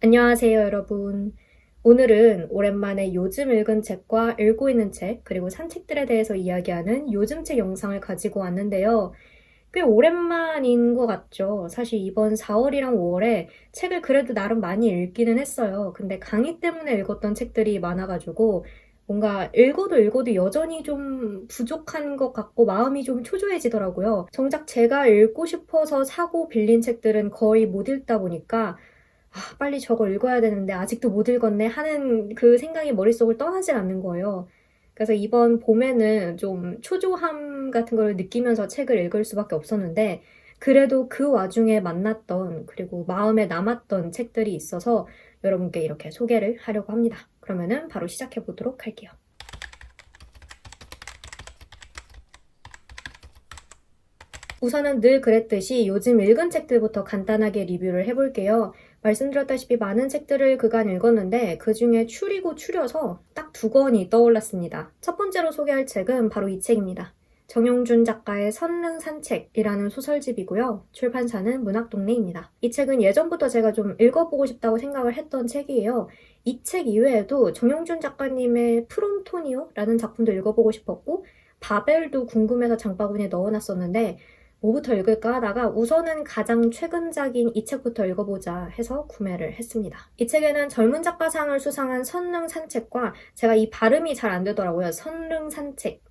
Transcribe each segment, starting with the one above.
안녕하세요, 여러분. 오늘은 오랜만에 요즘 읽은 책과 읽고 있는 책, 그리고 산 책들에 대해서 이야기하는 요즘 책 영상을 가지고 왔는데요. 꽤 오랜만인 것 같죠? 사실 이번 4월이랑 5월에 책을 그래도 나름 많이 읽기는 했어요. 근데 강의 때문에 읽었던 책들이 많아가지고 뭔가 읽어도 여전히 좀 부족한 것 같고 마음이 좀 초조해지더라고요. 정작 제가 읽고 싶어서 사고 빌린 책들은 거의 못 읽다 보니까 빨리 저거 읽어야 되는데 아직도 못 읽었네 하는 그 생각이 머릿속을 떠나질 않는 거예요. 그래서 이번 봄에는 좀 초조함 같은 걸 느끼면서 책을 읽을 수밖에 없었는데 그래도 그 와중에 만났던 그리고 마음에 남았던 책들이 있어서 여러분께 이렇게 소개를 하려고 합니다. 그러면은 바로 시작해 보도록 할게요. 우선은 늘 그랬듯이 요즘 읽은 책들부터 간단하게 리뷰를 해볼게요. 말씀드렸다시피 많은 책들을 그간 읽었는데 그 중에 추리고 추려서 딱 두 권이 떠올랐습니다. 첫 번째로 소개할 책은 바로 이 책입니다. 정용준 작가의 선릉산책이라는 소설집이고요. 출판사는 문학동네입니다. 이 책은 예전부터 제가 좀 읽어보고 싶다고 생각을 했던 책이에요. 이 책 이외에도 정용준 작가님의 프롬토니오라는 작품도 읽어보고 싶었고 바벨도 궁금해서 장바구니에 넣어놨었는데 뭐부터 읽을까 하다가 우선은 가장 최근작인 이 책부터 읽어보자 해서 구매를 했습니다. 이 책에는 젊은 작가상을 수상한 선릉산책과 제가 이 발음이 잘 안 되더라고요. 선릉산책.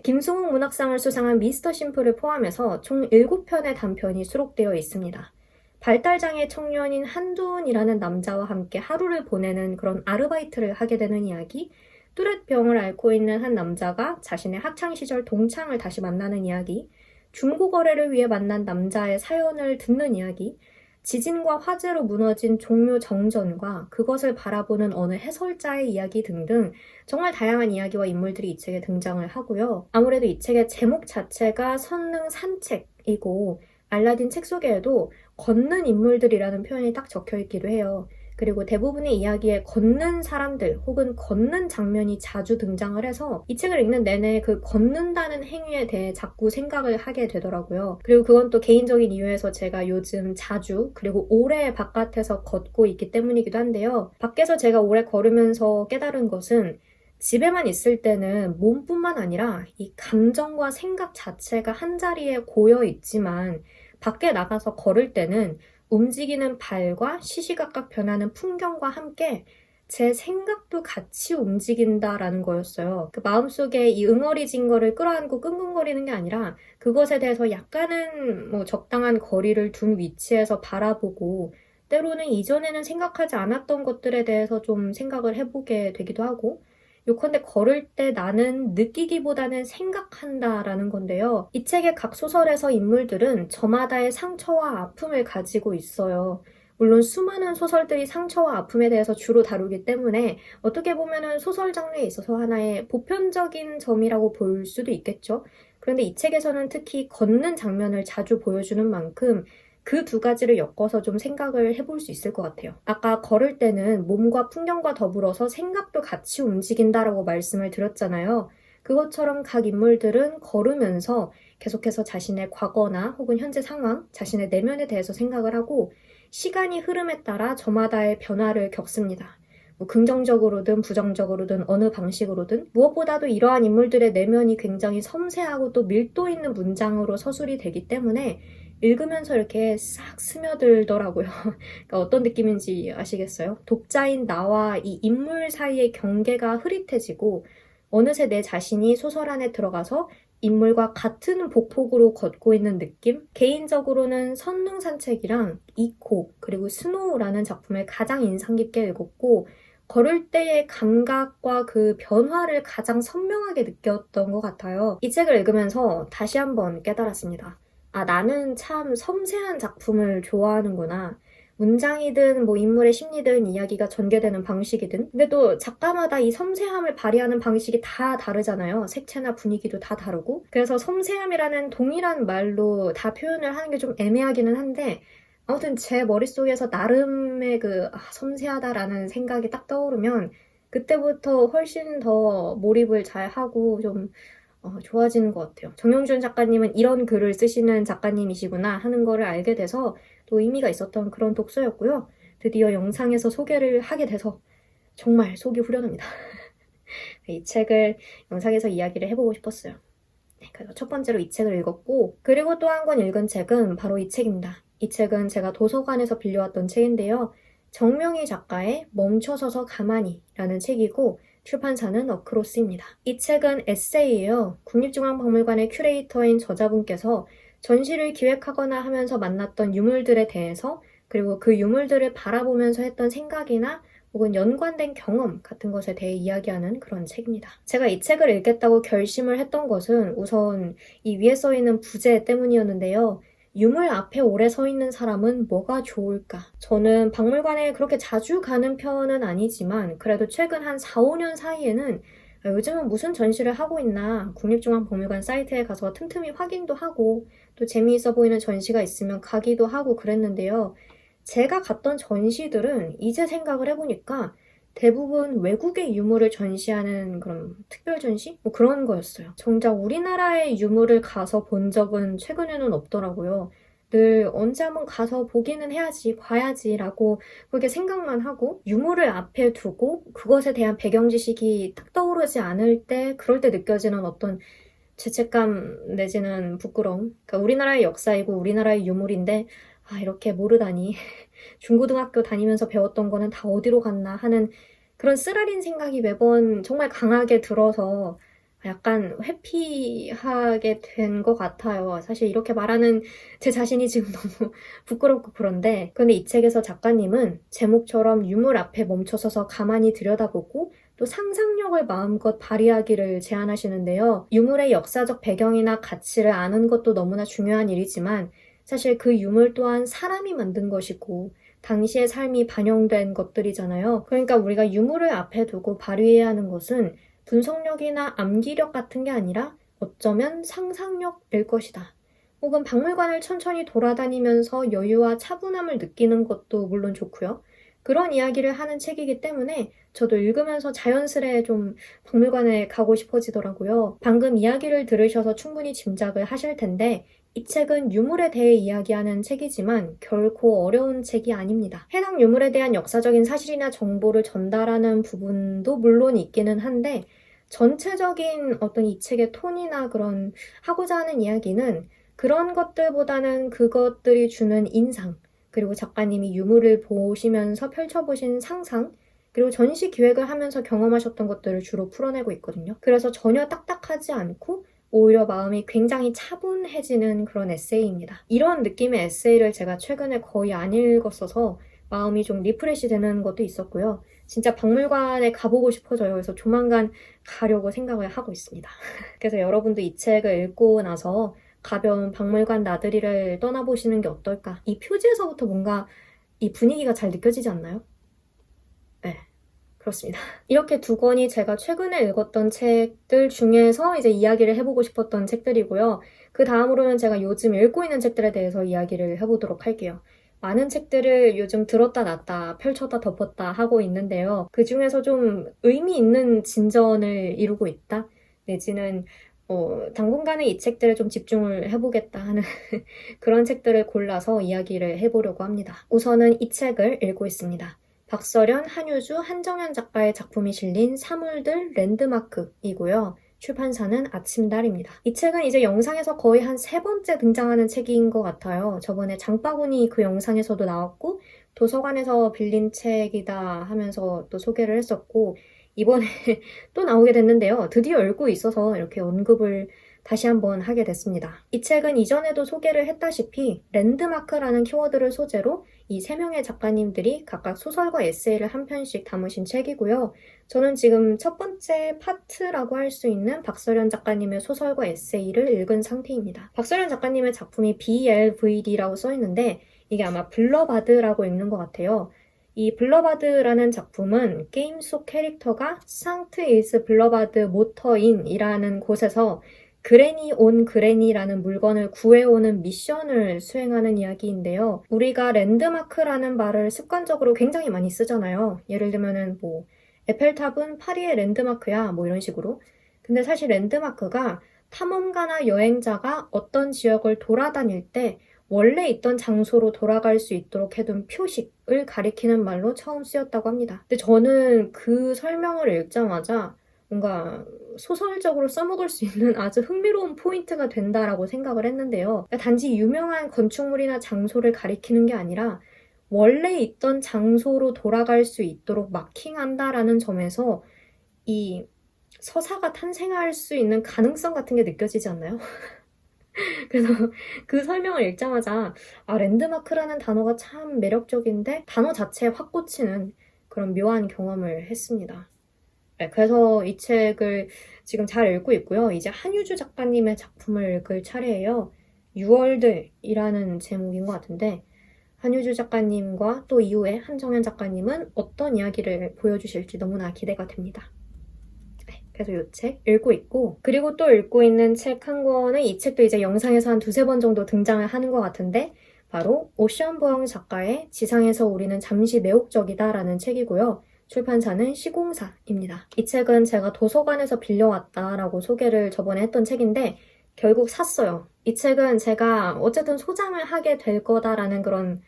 김승욱 문학상을 수상한 미스터 심플을 포함해서 총 7편의 단편이 수록되어 있습니다. 발달장애 청년인 한두은이라는 남자와 함께 하루를 보내는 그런 아르바이트를 하게 되는 이야기, 뚜렛병을 앓고 있는 한 남자가 자신의 학창시절 동창을 다시 만나는 이야기, 중고거래를 위해 만난 남자의 사연을 듣는 이야기, 지진과 화재로 무너진 종묘 정전과 그것을 바라보는 어느 해설자의 이야기 등등 정말 다양한 이야기와 인물들이 이 책에 등장을 하고요. 아무래도 이 책의 제목 자체가 선릉 산책이고 알라딘 책 속에도 걷는 인물들이라는 표현이 딱 적혀 있기도 해요. 그리고 대부분의 이야기에 걷는 사람들 혹은 걷는 장면이 자주 등장을 해서 이 책을 읽는 내내 그 걷는다는 행위에 대해 자꾸 생각을 하게 되더라고요. 그리고 그건 또 개인적인 이유에서 제가 요즘 자주 그리고 오래 바깥에서 걷고 있기 때문이기도 한데요. 밖에서 제가 오래 걸으면서 깨달은 것은 집에만 있을 때는 몸뿐만 아니라 이 감정과 생각 자체가 한자리에 고여 있지만 밖에 나가서 걸을 때는 움직이는 발과 시시각각 변하는 풍경과 함께 제 생각도 같이 움직인다라는 거였어요. 그 마음속에 이 응어리진 거를 끌어안고 끙끙거리는 게 아니라 그것에 대해서 약간은 적당한 거리를 둔 위치에서 바라보고 때로는 이전에는 생각하지 않았던 것들에 대해서 좀 생각을 해보게 되기도 하고 요컨대 걸을 때 나는 느끼기보다는 생각한다라는 건데요. 이 책의 각 소설에서 인물들은 저마다의 상처와 아픔을 가지고 있어요. 물론 수많은 소설들이 상처와 아픔에 대해서 주로 다루기 때문에 어떻게 보면은 소설 장르에 있어서 하나의 보편적인 점이라고 볼 수도 있겠죠. 그런데 이 책에서는 특히 걷는 장면을 자주 보여주는 만큼 그 두 가지를 엮어서 좀 생각을 해볼 수 있을 것 같아요. 아까 걸을 때는 몸과 풍경과 더불어서 생각도 같이 움직인다라고 말씀을 드렸잖아요. 그것처럼 각 인물들은 걸으면서 계속해서 자신의 과거나 혹은 현재 상황, 자신의 내면에 대해서 생각을 하고 시간이 흐름에 따라 저마다의 변화를 겪습니다. 긍정적으로든 부정적으로든 어느 방식으로든 무엇보다도 이러한 인물들의 내면이 굉장히 섬세하고 또 밀도 있는 문장으로 서술이 되기 때문에 읽으면서 이렇게 싹 스며들더라고요. 그러니까 어떤 느낌인지 아시겠어요? 독자인 나와 이 인물 사이의 경계가 흐릿해지고 어느새 내 자신이 소설 안에 들어가서 인물과 같은 복폭으로 걷고 있는 느낌? 개인적으로는 선릉산책이랑 이코 그리고 스노우라는 작품을 가장 인상 깊게 읽었고 걸을 때의 감각과 그 변화를 가장 선명하게 느꼈던 것 같아요. 이 책을 읽으면서 다시 한번 깨달았습니다. 나는 참 섬세한 작품을 좋아하는구나. 문장이든 인물의 심리든 이야기가 전개되는 방식이든 근데 또 작가마다 이 섬세함을 발휘하는 방식이 다 다르잖아요. 색채나 분위기도 다 다르고 그래서 섬세함이라는 동일한 말로 다 표현을 하는 게 좀 애매하기는 한데 아무튼 제 머릿속에서 나름의 섬세하다라는 생각이 딱 떠오르면 그때부터 훨씬 더 몰입을 잘 하고 좀 좋아지는 것 같아요. 정용준 작가님은 이런 글을 쓰시는 작가님이시구나 하는 거를 알게 돼서 또 의미가 있었던 그런 독서였고요. 드디어 영상에서 소개를 하게 돼서 정말 속이 후련합니다. 이 책을 영상에서 이야기를 해보고 싶었어요. 네, 그래서 첫 번째로 이 책을 읽었고, 그리고 또 한 권 읽은 책은 바로 이 책입니다. 이 책은 제가 도서관에서 빌려왔던 책인데요. 정명희 작가의 멈춰서서 가만히라는 책이고 출판사는 어크로스입니다. 이 책은 에세이예요. 국립중앙박물관의 큐레이터인 저자분께서 전시를 기획하거나 하면서 만났던 유물들에 대해서 그리고 그 유물들을 바라보면서 했던 생각이나 혹은 연관된 경험 같은 것에 대해 이야기하는 그런 책입니다. 제가 이 책을 읽겠다고 결심을 했던 것은 우선 이 위에 써있는 부제 때문이었는데요. 유물 앞에 오래 서 있는 사람은 뭐가 좋을까? 저는 박물관에 그렇게 자주 가는 편은 아니지만 그래도 최근 한 4, 5년 사이에는 요즘은 무슨 전시를 하고 있나 국립중앙박물관 사이트에 가서 틈틈이 확인도 하고 또 재미있어 보이는 전시가 있으면 가기도 하고 그랬는데요. 제가 갔던 전시들은 이제 생각을 해보니까 대부분 외국의 유물을 전시하는 그런 특별 전시? 뭐 그런 거였어요. 정작 우리나라의 유물을 가서 본 적은 최근에는 없더라고요. 늘 언제 한번 가서 보기는 해야지, 봐야지라고 그렇게 생각만 하고 유물을 앞에 두고 그것에 대한 배경 지식이 딱 떠오르지 않을 때 그럴 때 느껴지는 어떤 죄책감 내지는 부끄러움. 그러니까 우리나라의 역사이고 우리나라의 유물인데 이렇게 모르다니. 중고등학교 다니면서 배웠던 거는 다 어디로 갔나 하는 그런 쓰라린 생각이 매번 정말 강하게 들어서 약간 회피하게 된 것 같아요. 사실 이렇게 말하는 제 자신이 지금 너무 부끄럽고 그런데 근데 이 책에서 작가님은 제목처럼 유물 앞에 멈춰서서 가만히 들여다보고 또 상상력을 마음껏 발휘하기를 제안하시는데요. 유물의 역사적 배경이나 가치를 아는 것도 너무나 중요한 일이지만 사실 그 유물 또한 사람이 만든 것이고 당시의 삶이 반영된 것들이잖아요. 그러니까 우리가 유물을 앞에 두고 발휘해야 하는 것은 분석력이나 암기력 같은 게 아니라 어쩌면 상상력일 것이다. 혹은 박물관을 천천히 돌아다니면서 여유와 차분함을 느끼는 것도 물론 좋고요. 그런 이야기를 하는 책이기 때문에 저도 읽으면서 자연스레 좀 박물관에 가고 싶어지더라고요. 방금 이야기를 들으셔서 충분히 짐작을 하실 텐데 이 책은 유물에 대해 이야기하는 책이지만 결코 어려운 책이 아닙니다. 해당 유물에 대한 역사적인 사실이나 정보를 전달하는 부분도 물론 있기는 한데 전체적인 어떤 이 책의 톤이나 그런 하고자 하는 이야기는 그런 것들보다는 그것들이 주는 인상 그리고 작가님이 유물을 보시면서 펼쳐보신 상상 그리고 전시 기획을 하면서 경험하셨던 것들을 주로 풀어내고 있거든요. 그래서 전혀 딱딱하지 않고 오히려 마음이 굉장히 차분해지는 그런 에세이입니다. 이런 느낌의 에세이를 제가 최근에 거의 안 읽었어서 마음이 좀 리프레시 되는 것도 있었고요. 진짜 박물관에 가보고 싶어져요. 그래서 조만간 가려고 생각을 하고 있습니다. 그래서 여러분도 이 책을 읽고 나서 가벼운 박물관 나들이를 떠나보시는 게 어떨까? 이 표지에서부터 뭔가 이 분위기가 잘 느껴지지 않나요? 네. 그렇습니다. 이렇게 두 권이 제가 최근에 읽었던 책들 중에서 이제 이야기를 해보고 싶었던 책들이고요. 그 다음으로는 제가 요즘 읽고 있는 책들에 대해서 이야기를 해보도록 할게요. 많은 책들을 요즘 들었다 놨다 펼쳤다 덮었다 하고 있는데요. 그 중에서 좀 의미 있는 진전을 이루고 있다? 내지는 당분간은 이 책들에 좀 집중을 해보겠다 하는 그런 책들을 골라서 이야기를 해보려고 합니다. 우선은 이 책을 읽고 있습니다. 박서련, 한유주, 한정현 작가의 작품이 실린 사물들 랜드마크이고요. 출판사는 아침달입니다. 이 책은 이제 영상에서 거의 한 3번째 등장하는 책인 것 같아요. 저번에 장바구니 그 영상에서도 나왔고 도서관에서 빌린 책이다 하면서 또 소개를 했었고 이번에 또 나오게 됐는데요. 드디어 읽고 있어서 이렇게 언급을 다시 한번 하게 됐습니다. 이 책은 이전에도 소개를 했다시피 랜드마크라는 키워드를 소재로 이 3명의 작가님들이 각각 소설과 에세이를 한 편씩 담으신 책이고요. 저는 지금 첫 번째 파트라고 할 수 있는 박서련 작가님의 소설과 에세이를 읽은 상태입니다. 박서련 작가님의 작품이 BLVD라고 써있는데 이게 아마 블러바드라고 읽는 것 같아요. 이 블러바드라는 작품은 게임 속 캐릭터가 상트 일스 블러바드 모터인이라는 곳에서 그레니 온 그레니라는 물건을 구해오는 미션을 수행하는 이야기인데요. 우리가 랜드마크라는 말을 습관적으로 굉장히 많이 쓰잖아요. 예를 들면은 에펠탑은 파리의 랜드마크야 이런 식으로. 근데 사실 랜드마크가 탐험가나 여행자가 어떤 지역을 돌아다닐 때 원래 있던 장소로 돌아갈 수 있도록 해둔 표식을 가리키는 말로 처음 쓰였다고 합니다. 근데 저는 그 설명을 읽자마자 뭔가 소설적으로 써먹을 수 있는 아주 흥미로운 포인트가 된다라고 생각을 했는데요. 그러니까 단지 유명한 건축물이나 장소를 가리키는 게 아니라 원래 있던 장소로 돌아갈 수 있도록 마킹한다라는 점에서 이 서사가 탄생할 수 있는 가능성 같은 게 느껴지지 않나요? 그래서 그 설명을 읽자마자 랜드마크라는 단어가 참 매력적인데 단어 자체에 확 꽂히는 그런 묘한 경험을 했습니다. 네, 그래서 이 책을 지금 잘 읽고 있고요. 이제 한유주 작가님의 작품을 읽을 차례예요. 6월들이라는 제목인 것 같은데 한유주 작가님과 또 이후에 한정현 작가님은 어떤 이야기를 보여주실지 너무나 기대가 됩니다. 그래서 이 책 읽고 있고, 그리고 또 읽고 있는 책 한 권은 이 책도 이제 영상에서 한 두세 번 정도 등장을 하는 것 같은데 바로 오션 보영 작가의 지상에서 우리는 잠시 매혹적이다 라는 책이고요. 출판사는 시공사입니다. 이 책은 제가 도서관에서 빌려왔다라고 소개를 저번에 했던 책인데 결국 샀어요. 이 책은 제가 어쨌든 소장을 하게 될 거다라는 그런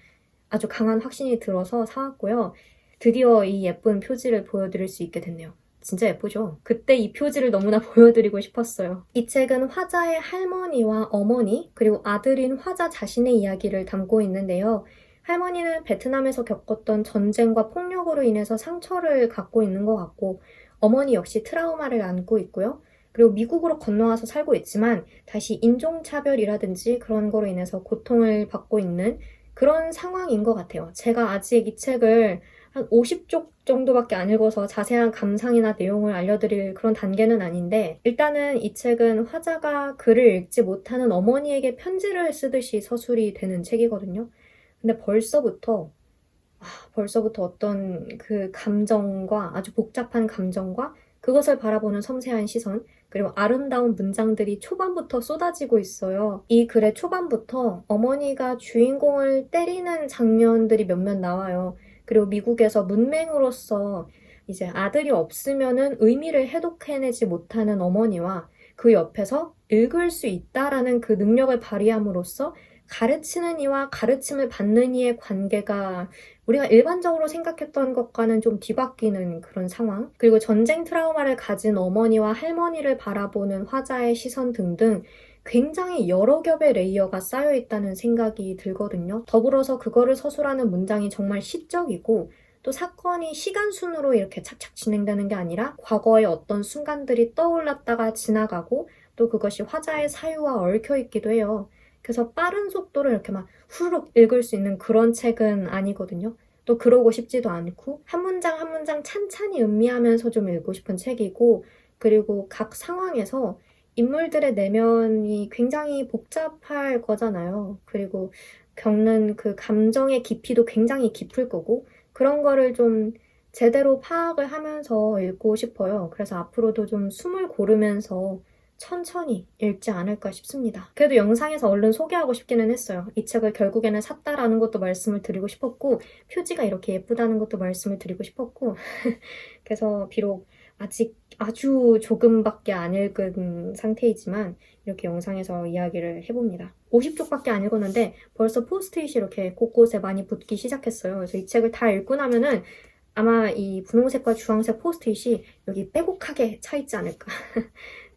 아주 강한 확신이 들어서 사왔고요. 드디어 이 예쁜 표지를 보여드릴 수 있게 됐네요. 진짜 예쁘죠? 그때 이 표지를 너무나 보여드리고 싶었어요. 이 책은 화자의 할머니와 어머니, 그리고 아들인 화자 자신의 이야기를 담고 있는데요. 할머니는 베트남에서 겪었던 전쟁과 폭력으로 인해서 상처를 갖고 있는 것 같고, 어머니 역시 트라우마를 안고 있고요. 그리고 미국으로 건너와서 살고 있지만 다시 인종차별이라든지 그런 거로 인해서 고통을 받고 있는 그런 상황인 것 같아요. 제가 아직 이 책을 한 50쪽 정도밖에 안 읽어서 자세한 감상이나 내용을 알려드릴 그런 단계는 아닌데 일단은 이 책은 화자가 글을 읽지 못하는 어머니에게 편지를 쓰듯이 서술이 되는 책이거든요. 근데 벌써부터 어떤 그 감정과 아주 복잡한 감정과 그것을 바라보는 섬세한 시선 그리고 아름다운 문장들이 초반부터 쏟아지고 있어요. 이 글의 초반부터 어머니가 주인공을 때리는 장면들이 몇몇 나와요. 그리고 미국에서 문맹으로서 이제 아들이 없으면은 의미를 해독해내지 못하는 어머니와 그 옆에서 읽을 수 있다라는 그 능력을 발휘함으로써 가르치는 이와 가르침을 받는 이의 관계가 우리가 일반적으로 생각했던 것과는 좀 뒤바뀌는 그런 상황, 그리고 전쟁 트라우마를 가진 어머니와 할머니를 바라보는 화자의 시선 등등 굉장히 여러 겹의 레이어가 쌓여 있다는 생각이 들거든요. 더불어서 그거를 서술하는 문장이 정말 시적이고 또 사건이 시간순으로 이렇게 착착 진행되는 게 아니라 과거의 어떤 순간들이 떠올랐다가 지나가고 또 그것이 화자의 사유와 얽혀 있기도 해요. 그래서 빠른 속도로 이렇게 막 후루룩 읽을 수 있는 그런 책은 아니거든요. 또 그러고 싶지도 않고 한 문장 한 문장 찬찬히 음미하면서 좀 읽고 싶은 책이고 그리고 각 상황에서 인물들의 내면이 굉장히 복잡할 거잖아요. 그리고 겪는 그 감정의 깊이도 굉장히 깊을 거고 그런 거를 좀 제대로 파악을 하면서 읽고 싶어요. 그래서 앞으로도 좀 숨을 고르면서 천천히 읽지 않을까 싶습니다. 그래도 영상에서 얼른 소개하고 싶기는 했어요. 이 책을 결국에는 샀다라는 것도 말씀을 드리고 싶었고 표지가 이렇게 예쁘다는 것도 말씀을 드리고 싶었고 그래서 비록 아직 아주 조금밖에 안 읽은 상태이지만 이렇게 영상에서 이야기를 해봅니다. 50쪽밖에 안 읽었는데 벌써 포스트잇이 이렇게 곳곳에 많이 붙기 시작했어요. 그래서 이 책을 다 읽고 나면은 아마 이 분홍색과 주황색 포스트잇이 여기 빼곡하게 차 있지 않을까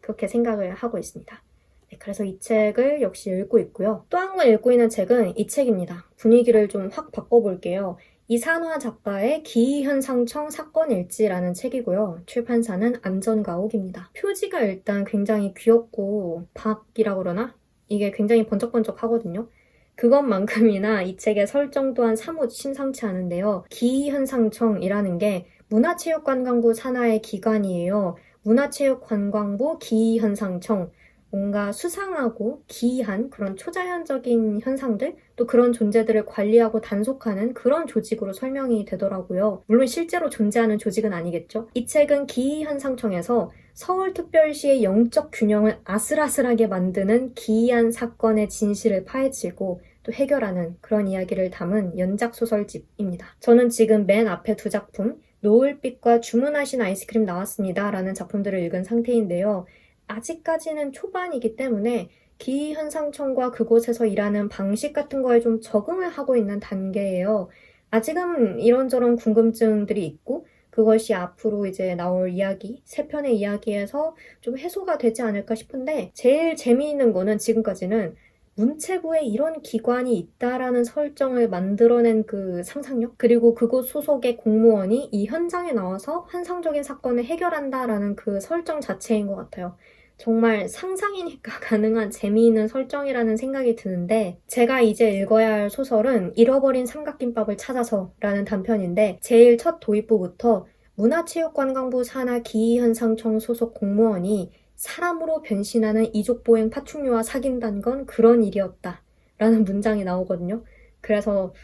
그렇게 생각을 하고 있습니다. 네, 그래서 이 책을 역시 읽고 있고요. 또 한 권 읽고 있는 책은 이 책입니다. 분위기를 좀 확 바꿔볼게요. 이산화 작가의 기이현상청 사건일지라는 책이고요. 출판사는 안전가옥입니다. 표지가 일단 굉장히 귀엽고 박이라고 그러나? 이게 굉장히 번쩍번쩍 하거든요. 그것만큼이나 이 책의 설정 또한 사뭇 심상치 않은데요. 기이현상청이라는 게 문화체육관광부 산하의 기관이에요. 문화체육관광부 기이현상청, 뭔가 수상하고 기이한 그런 초자연적인 현상들, 또 그런 존재들을 관리하고 단속하는 그런 조직으로 설명이 되더라고요. 물론 실제로 존재하는 조직은 아니겠죠. 이 책은 기이현상청에서 서울특별시의 영적 균형을 아슬아슬하게 만드는 기이한 사건의 진실을 파헤치고 또 해결하는 그런 이야기를 담은 연작소설집입니다. 저는 지금 맨 앞에 두 작품, 노을빛과 주문하신 아이스크림 나왔습니다 라는 작품들을 읽은 상태인데요. 아직까지는 초반이기 때문에 기현상청과 그곳에서 일하는 방식 같은 거에 좀 적응을 하고 있는 단계예요. 아직은 이런저런 궁금증들이 있고 그것이 앞으로 이제 나올 이야기, 세 편의 이야기에서 좀 해소가 되지 않을까 싶은데 제일 재미있는 거는 지금까지는 문체부에 이런 기관이 있다라는 설정을 만들어낸 그 상상력 그리고 그곳 소속의 공무원이 이 현장에 나와서 환상적인 사건을 해결한다라는 그 설정 자체인 것 같아요. 정말 상상이니까 가능한 재미있는 설정이라는 생각이 드는데 제가 이제 읽어야 할 소설은 잃어버린 삼각김밥을 찾아서라는 단편인데 제일 첫 도입부부터 문화체육관광부 산하 기이현상청 소속 공무원이 사람으로 변신하는 이족보행 파충류와 사귄다는 건 그런 일이었다 라는 문장이 나오거든요. 그래서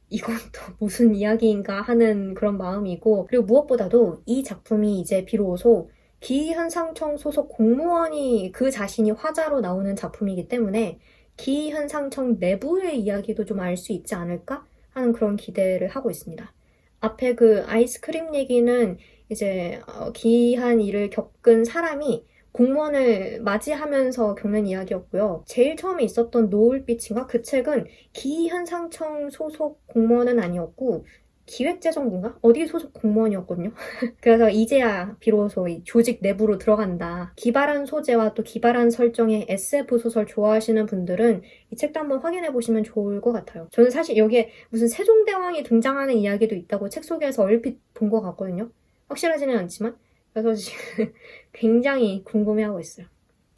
이건 또 무슨 이야기인가 하는 그런 마음이고 그리고 무엇보다도 이 작품이 이제 비로소 기현상청 소속 공무원이 그 자신이 화자로 나오는 작품이기 때문에 기현상청 내부의 이야기도 좀 알 수 있지 않을까 하는 그런 기대를 하고 있습니다. 앞에 그 아이스크림 얘기는 이제 기이한 일을 겪은 사람이 공무원을 맞이하면서 겪는 이야기였고요. 제일 처음에 있었던 노을빛인가? 그 책은 기현상청 소속 공무원은 아니었고 기획재정부인가? 어디 소속 공무원이었거든요. 그래서 이제야 비로소 이 조직 내부로 들어간다. 기발한 소재와 또 기발한 설정의 SF 소설 좋아하시는 분들은 이 책도 한번 확인해 보시면 좋을 것 같아요. 저는 사실 여기에 무슨 세종대왕이 등장하는 이야기도 있다고 책 속에서 얼핏 본 것 같거든요. 확실하지는 않지만 그래서 지금 굉장히 궁금해하고 있어요.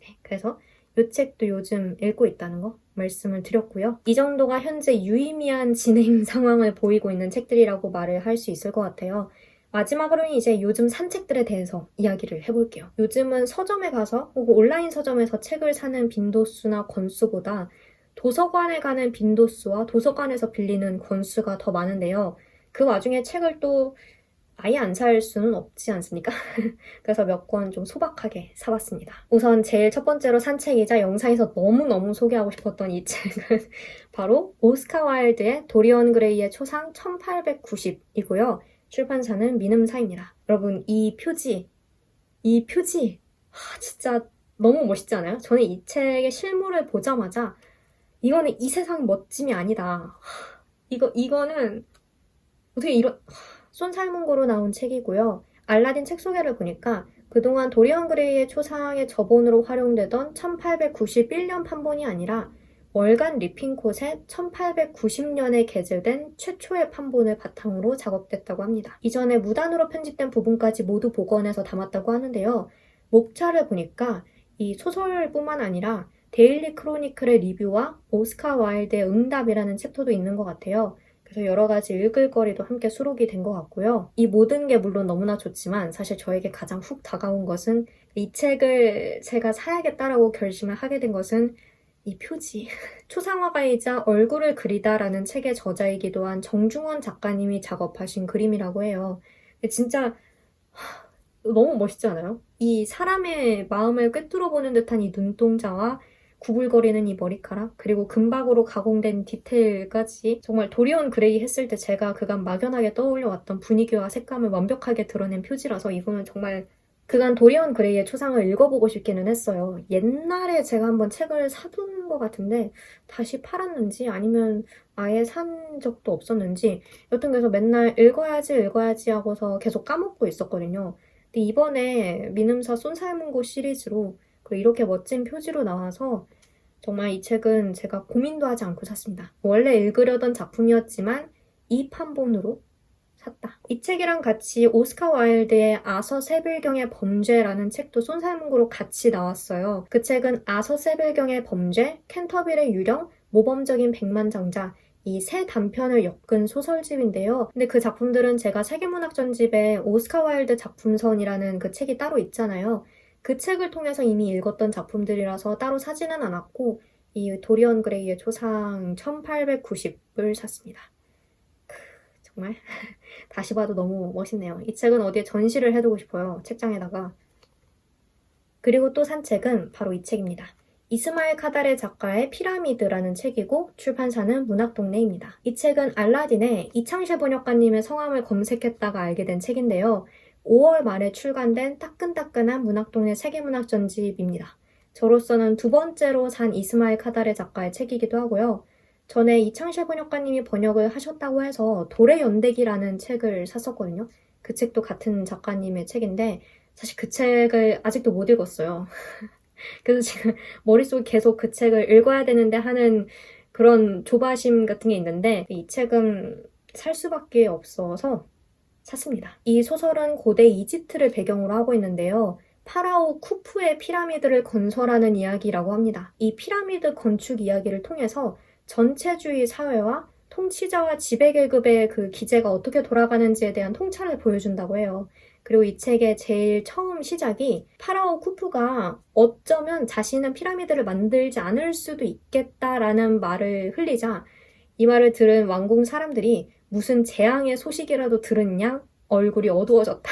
네, 그래서 이 책도 요즘 읽고 있다는 거 말씀을 드렸고요. 이 정도가 현재 유의미한 진행 상황을 보이고 있는 책들이라고 말을 할 수 있을 것 같아요. 마지막으로는 이제 요즘 산 책들에 대해서 이야기를 해볼게요. 요즘은 서점에 가서 혹은 온라인 서점에서 책을 사는 빈도수나 권수보다 도서관에 가는 빈도수와 도서관에서 빌리는 권수가 더 많은데요. 그 와중에 책을 또 아예 안 살 수는 없지 않습니까? 그래서 몇 권 좀 소박하게 사봤습니다. 우선 제일 첫 번째로 산 책이자 영상에서 너무너무 소개하고 싶었던 이 책은 바로 오스카 와일드의 도리언 그레이의 초상 1890이고요. 출판사는 미음사입니다. 여러분 이 표지 진짜 너무 멋있지 않아요? 저는 이 책의 실물을 보자마자 이거는 이 세상 멋짐이 아니다. 이거는 어떻게 이런... 손살문고로 나온 책이고요. 알라딘 책 소개를 보니까 그동안 도리언 그레이의 초상의 저본으로 활용되던 1891년 판본이 아니라 월간 리핑콧의 1890년에 게재된 최초의 판본을 바탕으로 작업됐다고 합니다. 이전에 무단으로 편집된 부분까지 모두 복원해서 담았다고 하는데요. 목차를 보니까 이 소설뿐만 아니라 데일리 크로니클의 리뷰와 오스카 와일드의 응답이라는 챕터도 있는 것 같아요. 그래서 여러 가지 읽을 거리도 함께 수록이 된 것 같고요. 이 모든 게 물론 너무나 좋지만 사실 저에게 가장 훅 다가온 것은 이 책을 제가 사야겠다라고 결심을 하게 된 것은 이 표지. 초상화가이자 얼굴을 그리다라는 책의 저자이기도 한 정중원 작가님이 작업하신 그림이라고 해요. 진짜 너무 멋있지 않아요? 이 사람의 마음을 꿰뚫어보는 듯한 이 눈동자와 구불거리는 이 머리카락 그리고 금박으로 가공된 디테일까지 정말 도리언 그레이 했을 때 제가 그간 막연하게 떠올려왔던 분위기와 색감을 완벽하게 드러낸 표지라서 이거는 정말 그간 도리언 그레이의 초상을 읽어보고 싶기는 했어요. 옛날에 제가 한번 책을 사둔 것 같은데 다시 팔았는지 아니면 아예 산 적도 없었는지 여튼 그래서 맨날 읽어야지 하고서 계속 까먹고 있었거든요. 근데 이번에 민음사 쏜살문고 시리즈로 그리고 이렇게 멋진 표지로 나와서 정말 이 책은 제가 고민도 하지 않고 샀습니다. 원래 읽으려던 작품이었지만 이 판본으로 샀다. 이 책이랑 같이 오스카 와일드의 아서 세빌경의 범죄라는 책도 쏜살문고로 같이 나왔어요. 그 책은 아서 세빌경의 범죄, 캔터빌의 유령, 모범적인 백만장자 이 세 단편을 엮은 소설집인데요. 근데 그 작품들은 제가 세계문학 전집에 오스카 와일드 작품선이라는 그 책이 따로 있잖아요. 그 책을 통해서 이미 읽었던 작품들이라서 따로 사지는 않았고 이 도리언 그레이의 초상 1890을 샀습니다. 정말 다시 봐도 너무 멋있네요. 이 책은 어디에 전시를 해두고 싶어요. 책장에다가. 그리고 또 산 책은 바로 이 책입니다. 이스마엘 카다레 작가의 피라미드라는 책이고 출판사는 문학동네입니다. 이 책은 알라딘의 이창셰 번역가님의 성함을 검색했다가 알게 된 책인데요. 5월 말에 출간된 따끈따끈한 문학동네 세계문학 전집입니다. 저로서는 두 번째로 산 이스마일 카다레 작가의 책이기도 하고요. 전에 이창실 번역가님이 번역을 하셨다고 해서 돌의 연대기라는 책을 샀었거든요. 그 책도 같은 작가님의 책인데 사실 그 책을 아직도 못 읽었어요. 그래서 지금 머릿속에 계속 그 책을 읽어야 되는데 하는 그런 조바심 같은 게 있는데 이 책은 살 수밖에 없어서 샀습니다. 이 소설은 고대 이집트를 배경으로 하고 있는데요. 파라오 쿠푸의 피라미드를 건설하는 이야기라고 합니다. 이 피라미드 건축 이야기를 통해서 전체주의 사회와 통치자와 지배계급의 그 기제가 어떻게 돌아가는지에 대한 통찰을 보여준다고 해요. 그리고 이 책의 제일 처음 시작이 파라오 쿠푸가 어쩌면 자신은 피라미드를 만들지 않을 수도 있겠다라는 말을 흘리자 이 말을 들은 왕궁 사람들이 무슨 재앙의 소식이라도 들은 양 얼굴이 어두워졌다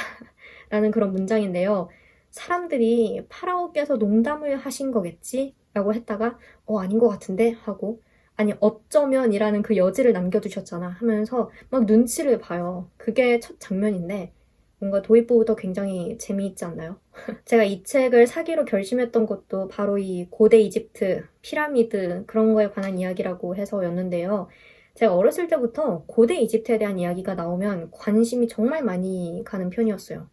라는 그런 문장인데요. 사람들이 파라오께서 농담을 하신 거겠지? 라고 했다가 아닌 것 같은데? 하고 아니 어쩌면이라는 그 여지를 남겨두셨잖아 하면서 막 눈치를 봐요. 그게 첫 장면인데 뭔가 도입부부터 굉장히 재미있지 않나요? 제가 이 책을 사기로 결심했던 것도 바로 이 고대 이집트, 피라미드 그런 거에 관한 이야기라고 해서였는데요. 제가 어렸을 때부터 고대 이집트에 대한 이야기가 나오면 관심이 정말 많이 가는 편이었어요.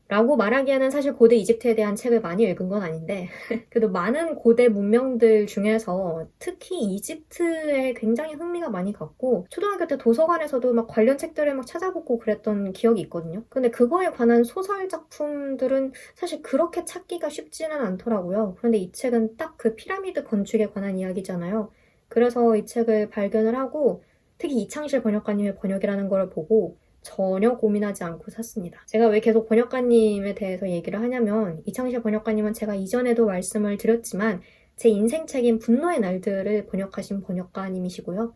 라고 말하기에는 사실 고대 이집트에 대한 책을 많이 읽은 건 아닌데 그래도 많은 고대 문명들 중에서 특히 이집트에 굉장히 흥미가 많이 갔고 초등학교 때 도서관에서도 막 관련 책들을 막 찾아보고 그랬던 기억이 있거든요. 근데 그거에 관한 소설 작품들은 사실 그렇게 찾기가 쉽지는 않더라고요. 그런데 이 책은 딱 그 피라미드 건축에 관한 이야기잖아요. 그래서 이 책을 발견을 하고 특히 이창실 번역가님의 번역이라는 걸 보고 전혀 고민하지 않고 샀습니다. 제가 왜 계속 번역가님에 대해서 얘기를 하냐면 이창실 번역가님은 제가 이전에도 말씀을 드렸지만 제 인생책인 분노의 날들을 번역하신 번역가님이시고요.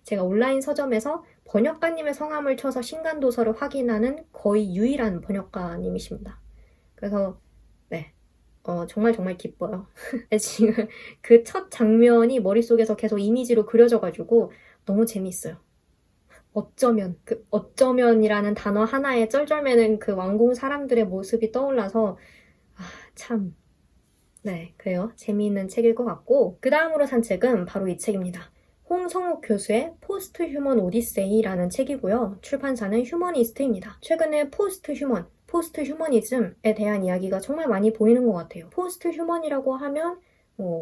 제가 온라인 서점에서 번역가님의 성함을 쳐서 신간도서를 확인하는 거의 유일한 번역가님이십니다. 그래서 네, 정말 정말 기뻐요. 지금 그 첫 장면이 머릿속에서 계속 이미지로 그려져가지고 너무 재밌어요. 어쩌면, 그 어쩌면이라는 단어 하나에 쩔쩔매는 그 왕궁 사람들의 모습이 떠올라서 참, 네, 그래요. 재미있는 책일 것 같고 그 다음으로 산 책은 바로 이 책입니다. 홍성욱 교수의 포스트 휴먼 오디세이라는 책이고요. 출판사는 휴머니스트입니다. 최근에 포스트 휴머니즘에 대한 이야기가 정말 많이 보이는 것 같아요. 포스트 휴먼이라고 하면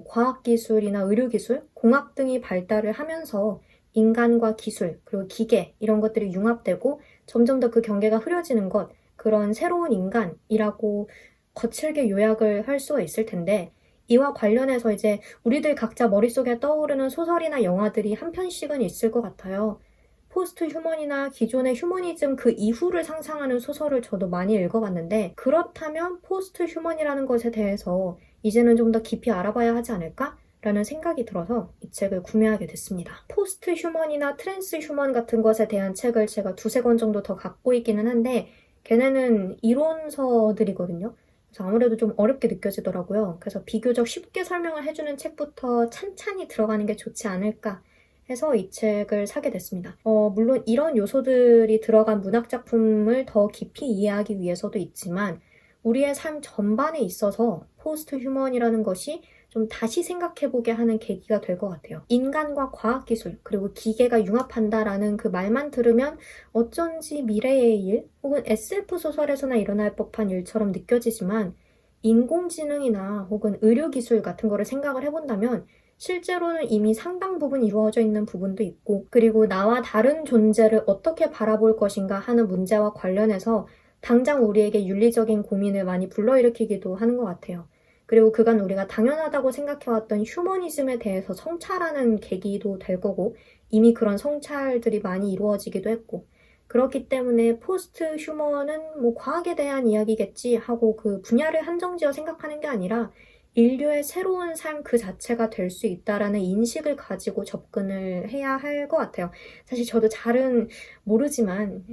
과학기술이나 의료기술, 공학 등이 발달을 하면서 인간과 기술, 그리고 기계 이런 것들이 융합되고 점점 더 그 경계가 흐려지는 것, 그런 새로운 인간이라고 거칠게 요약을 할 수가 있을 텐데 이와 관련해서 이제 우리들 각자 머릿속에 떠오르는 소설이나 영화들이 한 편씩은 있을 것 같아요. 포스트 휴먼이나 기존의 휴머니즘 그 이후를 상상하는 소설을 저도 많이 읽어봤는데 그렇다면 포스트 휴먼이라는 것에 대해서 이제는 좀 더 깊이 알아봐야 하지 않을까? 라는 생각이 들어서 이 책을 구매하게 됐습니다. 포스트 휴먼이나 트랜스 휴먼 같은 것에 대한 책을 제가 두세 권 정도 더 갖고 있기는 한데 걔네는 이론서들이거든요. 그래서 아무래도 좀 어렵게 느껴지더라고요. 그래서 비교적 쉽게 설명을 해주는 책부터 찬찬히 들어가는 게 좋지 않을까 해서 이 책을 사게 됐습니다. 물론 이런 요소들이 들어간 문학작품을 더 깊이 이해하기 위해서도 있지만 우리의 삶 전반에 있어서 포스트 휴먼이라는 것이 좀 다시 생각해보게 하는 계기가 될 것 같아요. 인간과 과학기술 그리고 기계가 융합한다라는 그 말만 들으면 어쩐지 미래의 일 혹은 SF 소설에서나 일어날 법한 일처럼 느껴지지만 인공지능이나 혹은 의료기술 같은 거를 생각을 해본다면 실제로는 이미 상당 부분 이루어져 있는 부분도 있고 그리고 나와 다른 존재를 어떻게 바라볼 것인가 하는 문제와 관련해서 당장 우리에게 윤리적인 고민을 많이 불러일으키기도 하는 것 같아요. 그리고 그간 우리가 당연하다고 생각해왔던 휴머니즘에 대해서 성찰하는 계기도 될 거고 이미 그런 성찰들이 많이 이루어지기도 했고 그렇기 때문에 포스트 휴머는 과학에 대한 이야기겠지 하고 그 분야를 한정지어 생각하는 게 아니라 인류의 새로운 삶 그 자체가 될 수 있다라는 인식을 가지고 접근을 해야 할 것 같아요. 사실 저도 잘은 모르지만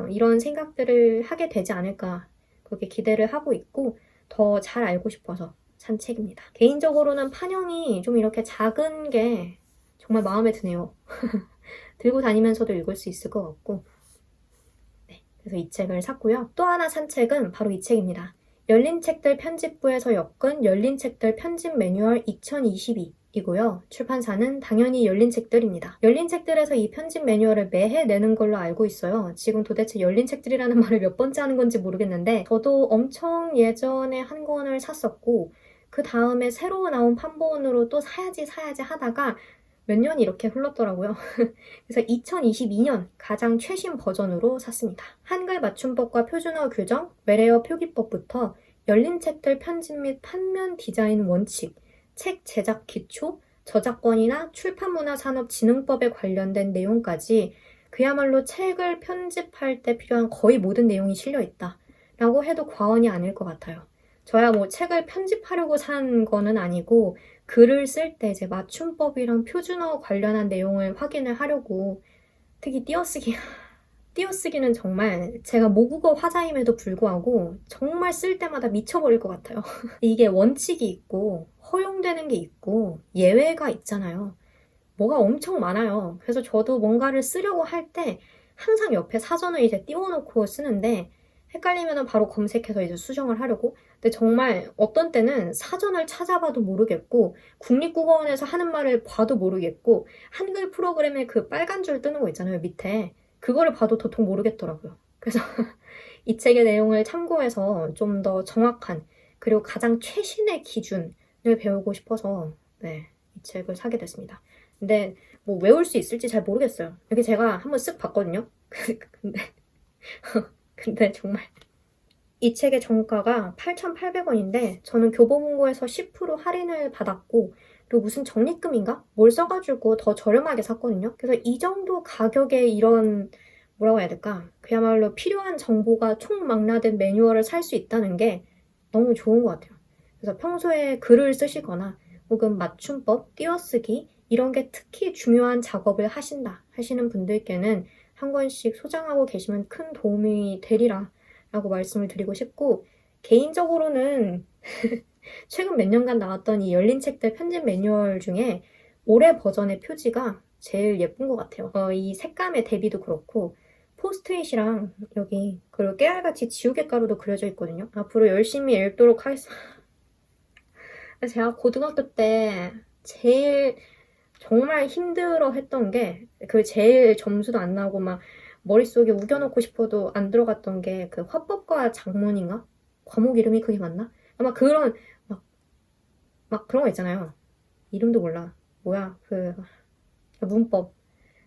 이런 생각들을 하게 되지 않을까 그렇게 기대를 하고 있고 더 잘 알고 싶어서 산 책입니다. 개인적으로는 판형이 좀 이렇게 작은 게 정말 마음에 드네요. 들고 다니면서도 읽을 수 있을 것 같고 네, 그래서 이 책을 샀고요. 또 하나 산 책은 바로 이 책입니다. 열린 책들 편집부에서 엮은 열린 책들 편집 매뉴얼 2022이고요. 출판사는 당연히 열린 책들입니다. 열린 책들에서 이 편집 매뉴얼을 매해 내는 걸로 알고 있어요. 지금 도대체 열린 책들이라는 말을 몇 번째 하는 건지 모르겠는데 저도 엄청 예전에 한 권을 샀었고 그 다음에 새로 나온 판본으로 또 사야지 하다가 몇 년이 이렇게 흘렀더라고요. 그래서 2022년 가장 최신 버전으로 샀습니다. 한글 맞춤법과 표준어 규정, 외래어 표기법부터 열린 책들 편집 및 판면 디자인 원칙, 책 제작 기초, 저작권이나 출판문화산업진흥법에 관련된 내용까지 그야말로 책을 편집할 때 필요한 거의 모든 내용이 실려있다 라고 해도 과언이 아닐 것 같아요. 저야 뭐 책을 편집하려고 산 거는 아니고 글을 쓸 때 이제 맞춤법이랑 표준어 관련한 내용을 확인을 하려고 특히 띄어쓰기는 정말 제가 모국어 화자임에도 불구하고 정말 쓸 때마다 미쳐버릴 것 같아요. 이게 원칙이 있고 허용되는 게 있고 예외가 있잖아요. 뭐가 엄청 많아요. 그래서 저도 뭔가를 쓰려고 할 때 항상 옆에 사전을 이제 띄워놓고 쓰는데 헷갈리면 바로 검색해서 이제 수정을 하려고. 근데 정말 어떤 때는 사전을 찾아봐도 모르겠고 국립국어원에서 하는 말을 봐도 모르겠고 한글 프로그램에 그 빨간 줄 뜨는 거 있잖아요, 밑에. 그거를 봐도 도통 모르겠더라고요. 그래서 이 책의 내용을 참고해서 좀 더 정확한 그리고 가장 최신의 기준을 배우고 싶어서 네, 이 책을 사게 됐습니다. 근데 뭐 외울 수 있을지 잘 모르겠어요. 이렇게 제가 한번 쓱 봤거든요. 근데 정말 이 책의 정가가 8,800원인데 저는 교보문고에서 10% 할인을 받았고 그리고 무슨 적립금인가? 뭘 써가지고 더 저렴하게 샀거든요. 그래서 이 정도 가격에 이런 뭐라고 해야 될까? 그야말로 필요한 정보가 총망라된 매뉴얼을 살 수 있다는 게 너무 좋은 것 같아요. 그래서 평소에 글을 쓰시거나 혹은 맞춤법, 띄어쓰기 이런 게 특히 중요한 작업을 하신다 하시는 분들께는 한 권씩 소장하고 계시면 큰 도움이 되리라 라고 말씀을 드리고 싶고 개인적으로는 최근 몇 년간 나왔던 이 열린 책들 편집 매뉴얼 중에 올해 버전의 표지가 제일 예쁜 것 같아요. 이 색감의 대비도 그렇고 포스트잇이랑 여기 그리고 깨알같이 지우개가루도 그려져 있거든요. 앞으로 열심히 읽도록 하겠습니다. 제가 고등학교 때 제일 정말 힘들어 했던 게 그 제일 점수도 안 나오고 막 머릿속에 우겨놓고 싶어도 안 들어갔던 게 그 화법과 작문인가? 과목 이름이 그게 맞나? 아마 그런 막 그런 거 있잖아요. 이름도 몰라. 뭐야 그 문법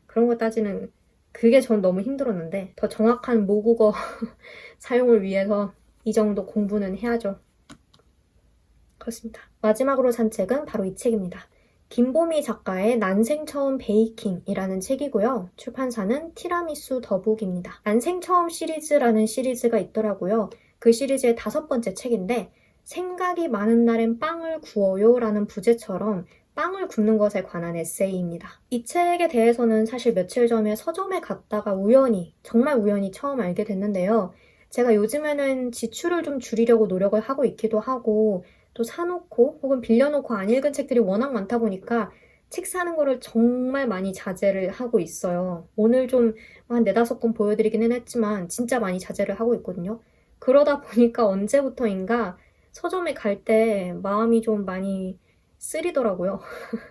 그런 거 따지는 그게 전 너무 힘들었는데 더 정확한 모국어 사용을 위해서 이 정도 공부는 해야죠. 그렇습니다. 마지막으로 산 책은 바로 이 책입니다. 김보미 작가의 난생 처음 베이킹이라는 책이고요. 출판사는 티라미수 더북입니다. 난생 처음 시리즈라는 시리즈가 있더라고요. 그 시리즈의 5번째 책인데 생각이 많은 날엔 빵을 구워요 라는 부제처럼 빵을 굽는 것에 관한 에세이입니다. 이 책에 대해서는 사실 며칠 전에 서점에 갔다가 정말 우연히 처음 알게 됐는데요. 제가 요즘에는 지출을 좀 줄이려고 노력을 하고 있기도 하고 또 사놓고 혹은 빌려놓고 안 읽은 책들이 워낙 많다 보니까 책 사는 거를 정말 많이 자제를 하고 있어요. 오늘 좀 한 4-5권 보여드리기는 했지만 진짜 많이 자제를 하고 있거든요. 그러다 보니까 언제부터인가 서점에 갈 때 마음이 좀 많이 쓰리더라고요.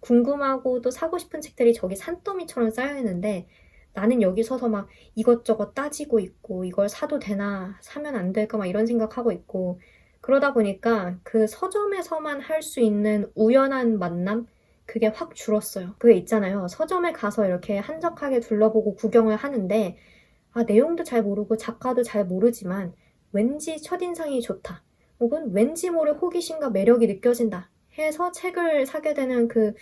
궁금하고 또 사고 싶은 책들이 저기 산더미처럼 쌓여있는데 나는 여기 서서 막 이것저것 따지고 있고 이걸 사도 되나 사면 안 될까 막 이런 생각하고 있고 그러다 보니까 그 서점에서만 할 수 있는 우연한 만남? 그게 확 줄었어요. 그게 있잖아요. 서점에 가서 이렇게 한적하게 둘러보고 구경을 하는데 내용도 잘 모르고 작가도 잘 모르지만 왠지 첫인상이 좋다. 혹은 왠지 모를 호기심과 매력이 느껴진다. 해서 책을 사게 되는 그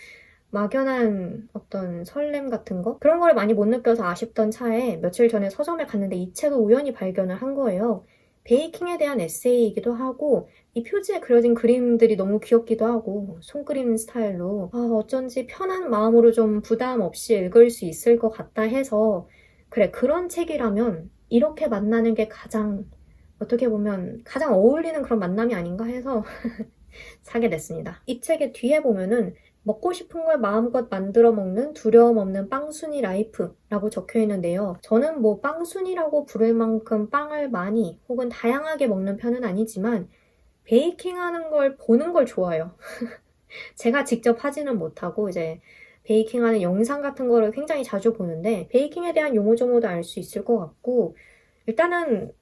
막연한 어떤 설렘 같은 거? 그런 걸 많이 못 느껴서 아쉽던 차에 며칠 전에 서점에 갔는데 이 책을 우연히 발견을 한 거예요. 베이킹에 대한 에세이이기도 하고 이 표지에 그려진 그림들이 너무 귀엽기도 하고 손그림 스타일로 어쩐지 편한 마음으로 좀 부담 없이 읽을 수 있을 것 같다 해서 그래 그런 책이라면 이렇게 만나는 게 가장 어떻게 보면 가장 어울리는 그런 만남이 아닌가 해서 사게 됐습니다. 이 책의 뒤에 보면은 먹고 싶은 걸 마음껏 만들어 먹는 두려움 없는 빵순이 라이프라고 적혀 있는데요. 저는 뭐 빵순이라고 부를 만큼 빵을 많이 혹은 다양하게 먹는 편은 아니지만 베이킹 하는 걸 보는 걸 좋아해요. 제가 직접 하지는 못하고 이제 베이킹 하는 영상 같은 거를 굉장히 자주 보는데 베이킹에 대한 용어조모도 알 수 있을 것 같고 일단은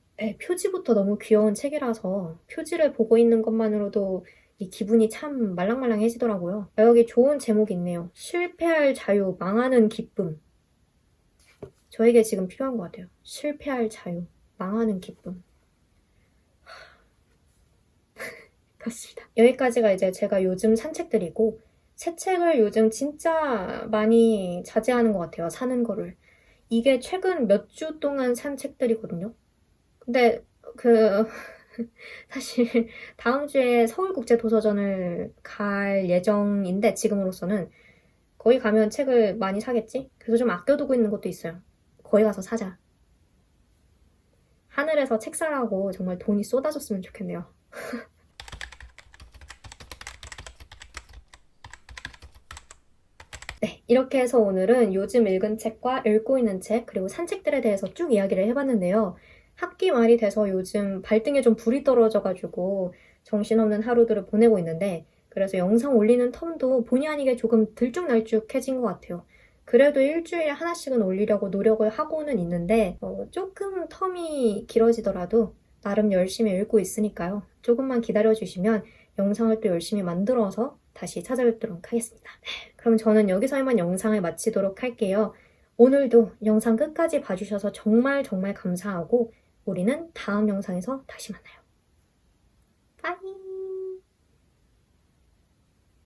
표지부터 너무 귀여운 책이라서 표지를 보고 있는 것만으로도 이 기분이 참 말랑말랑해지더라고요. 여기 좋은 제목이 있네요. 실패할 자유, 망하는 기쁨. 저에게 지금 필요한 것 같아요. 실패할 자유, 망하는 기쁨. 그렇습니다. 여기까지가 이제 제가 요즘 산 책들이고 새 책을 요즘 진짜 많이 자제하는 것 같아요. 사는 거를. 이게 최근 몇 주 동안 산 책들이거든요. 근데 사실 다음 주에 서울국제도서전을 갈 예정인데 지금으로서는 거기 가면 책을 많이 사겠지? 그래서 좀 아껴두고 있는 것도 있어요. 거기 가서 사자. 하늘에서 책 사라고 정말 돈이 쏟아졌으면 좋겠네요. 네, 이렇게 해서 오늘은 요즘 읽은 책과 읽고 있는 책, 그리고 산 책들에 대해서 쭉 이야기를 해봤는데요. 학기 말이 돼서 요즘 발등에 좀 불이 떨어져가지고 정신없는 하루들을 보내고 있는데, 그래서 영상 올리는 텀도 본의 아니게 조금 들쭉날쭉해진 것 같아요. 그래도 일주일에 하나씩은 올리려고 노력을 하고는 있는데, 조금 텀이 길어지더라도 나름 열심히 읽고 있으니까요. 조금만 기다려주시면 영상을 또 열심히 만들어서 다시 찾아뵙도록 하겠습니다. 그럼 저는 여기서 이만 영상을 마치도록 할게요. 오늘도 영상 끝까지 봐주셔서 정말 정말 감사하고 우리는 다음 영상에서 다시 만나요. 빠이!